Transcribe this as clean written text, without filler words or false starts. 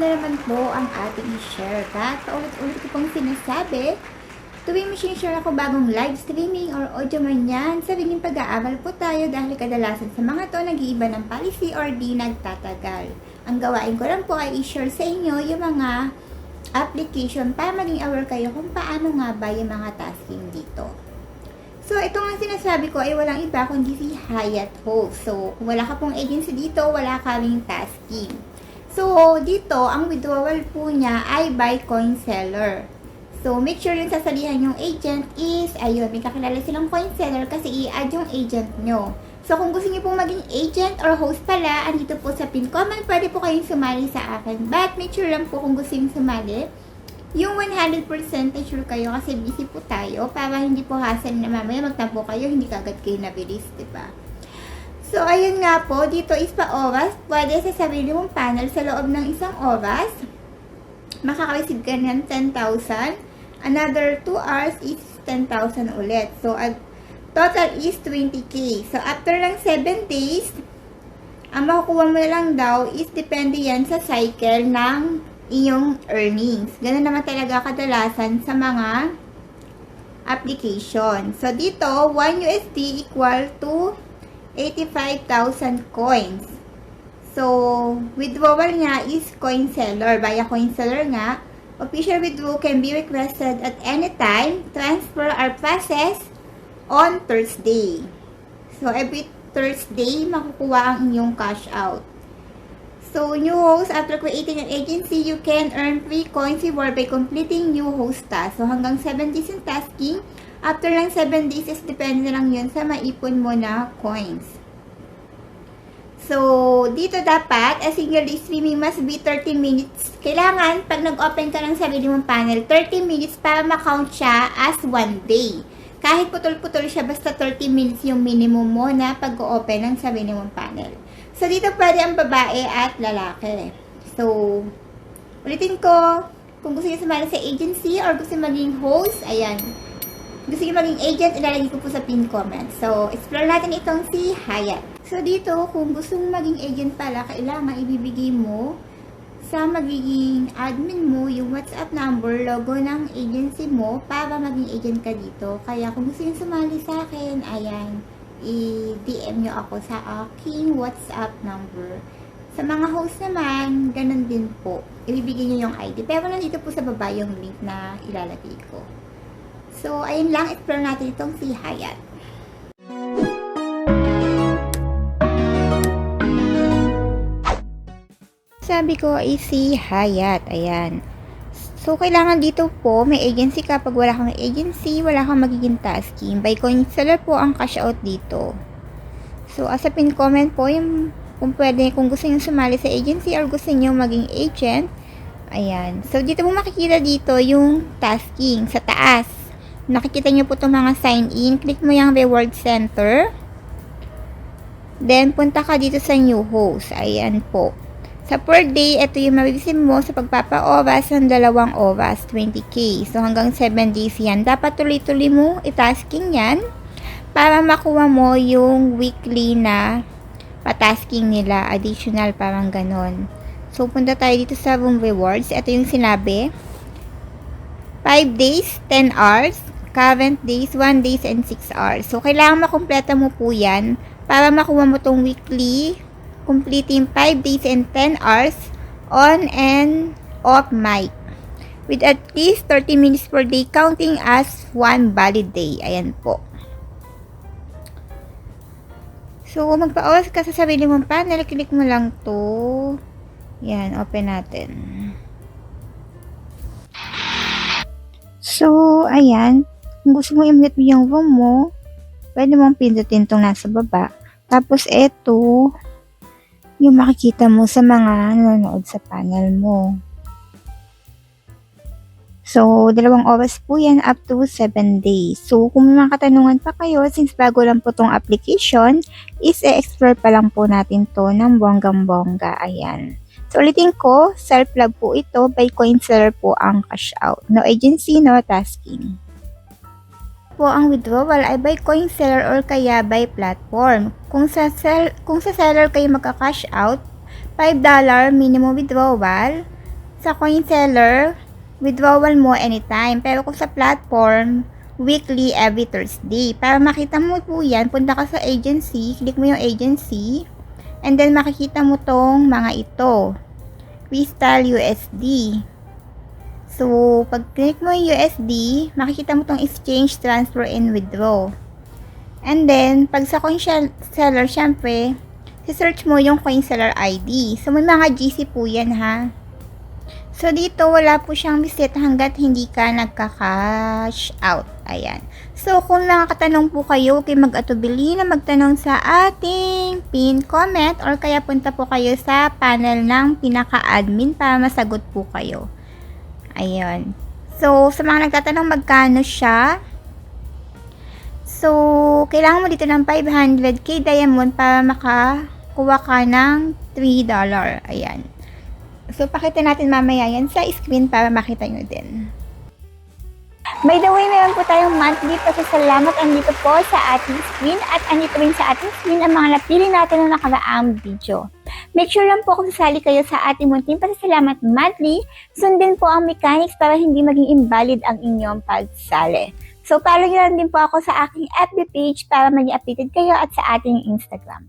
na naman po ang ating i-share. At paulit-ulit ko pong sinasabi, tuwing may share ako bagong live streaming or audio man yan, sabihin pag-aaral po tayo dahil kadalasan sa mga to nag-iiba ng policy or di nagtatagal. Ang gawain ko lang po ay i-share sa inyo yung mga application para maging aware kayo kung paano nga ba yung mga tasking dito. So, ito nga sinasabi ko ay walang iba kundi si Hyatt Host. So, kung wala ka pong agency dito, wala ka ring tasking. So, dito, ang withdrawal po niya ay by coin seller. So, make sure yung sasalihan yung agent is, ayun, may kakilala silang coin seller kasi i-add yung agent nyo. So, kung gusto niyo pong maging agent or host pala, andito po sa pin comment, pwede po kayong sumali sa akin. But, make sure lang po kung gusto yung sumali, yung 100% sure kayo kasi busy po tayo para hindi po hassle na mamaya magtampo kayo, hindi kagad kayo nabilis, diba? So, ayun nga po, dito is pa oras. Pwede sa sarili mong panel sa loob ng isang oras. Makaka-receive ka ng 10,000. Another 2 hours is 10,000 ulit. So, total is 20k. So, after ng 7 days, ang makukuha mo na lang daw is depende yan sa cycle ng iyong earnings. Ganun naman talaga kadalasan sa mga application. So, dito, 1 USD equal to 85,000 coins. So, withdrawal niya is coin seller. Via coin seller nga, official withdrawal can be requested at any time. Transfer or process on Thursday. So, every Thursday, makukuha ang inyong cash out. So, new host, after creating an agency, you can earn free coins reward by completing new host task. So, hanggang 7 days in tasking. After lang 7 days is depende na lang yun sa maipon mo na coins. So, dito dapat, a single day streaming must be 30 minutes. Kailangan, pag nag-open ka ng sarili mong panel, 30 minutes para ma-count siya as 1 day. Kahit putol-putol siya, basta 30 minutes yung minimum mo na pag-open ng sarili mong panel. So, dito pwede ang babae at lalaki. So, ulitin ko, kung gusto niyo sumali sa agency or gusto maging host, ayan. Gusto niyo maging agent, ilalagay ko po sa pin comment. So, explore natin itong si Hyatt. So, dito, kung gusto mong maging agent pala, kailangan ibibigay mo sa magiging admin mo yung WhatsApp number, logo ng agency mo para maging agent ka dito. Kaya, kung gusto niyo sumali sa akin, ayan, i-DM nyo ako sa aking WhatsApp number. Sa mga host naman, ganun din po. Ibibigay nyo yung ID. Pero nandito po sa baba yung link na ilalagay ko. So, ayun lang. Explore natin itong si Hyatt. Sabi ko ay si Hyatt. Ayan. So, kailangan dito po, may agency ka. Pag wala kang agency, wala kang magiging tasking. By coin seller po ang cash out dito. So, as a pin comment po, yung, kung pwede, kung gusto nyo sumali sa agency or gusto nyo maging agent, ayan. So, dito mo makikita dito yung tasking sa taas. Nakikita nyo po itong mga sign in. Click mo yung reward center. Then, punta ka dito sa new host. Ayan po. Sa per day, ito yung mabibisin mo sa pagpapa-oras ng 2 oras, 20k. So, hanggang 7 days yan. Dapat tuloy-tuloy mo itasking yan para makuha mo yung weekly na patasking nila. Additional, parang ganon. So, punta tayo dito sa room rewards. Ito yung sinabi. 5 days, 10 hours. Current days, 1 days, and 6 hours. So, kailangan makompleta mo po yan para makuha mo tong weekly completing 5 days and 10 hours on and off mic with at least 30 minutes per day counting as 1 valid day. Ayan po. So, magpa-oras ka sa sarili mong panel, click mo lang to. Yan, open natin. So, ayan. Kung gusto mo i-mute yung room mo, pwede mong pindutin itong nasa baba. Tapos, eto, yung makikita mo sa mga nanonood sa panel mo. So, 2 oras po yan up to 7 days. So, kung may mga katanungan pa kayo, since bago lang po tong application, is i-explore pa lang po natin to ng bonggang-bongga. Ayan. So, ulitin ko, self-plug po ito, by coin seller po ang cash out. No agency, no tasking. Po ang withdrawal ay by coin seller or kaya by platform. Kung sa seller kayo magka-cash out, $5 minimum withdrawal, sa coin seller, withdrawal mo anytime. Pero kung sa platform, weekly every Thursday. Para makita mo po yan, punta ka sa agency, click mo yung agency, and then makikita mo tong mga ito. Crystal USD. So, pag click mo yung USD, makikita mo tong exchange, transfer, and withdraw. And then, pag sa coin seller, syempre, search mo yung coin seller ID. So, may mga GC po yan ha. So, dito wala po siyang reset hanggat hindi ka nagka-cash out. Ayan. So, kung nakakatanong po kayo, kay mag-atubili na magtanong sa ating pin comment or kaya punta po kayo sa panel ng pinaka-admin para masagot po kayo. Ayan. So, sa mga nagtatanong magkano siya, so, kailangan mo dito ng 500k diamond para makakuha ka ng $3. Ayan. So, pakita natin mamaya yan sa screen para makita nyo din. By the way, meron po tayong monthly pasasalamat andito po sa ating screen at andito rin sa ating screen ang mga napili natin na nakaraang video. Make sure lang po kung sasali kayo sa ating munting pasasalamat monthly, sundin po ang mechanics para hindi maging invalid ang inyong pagsali. So, follow nyo lang din po ako sa aking FB page para maging updated kayo at sa ating Instagram.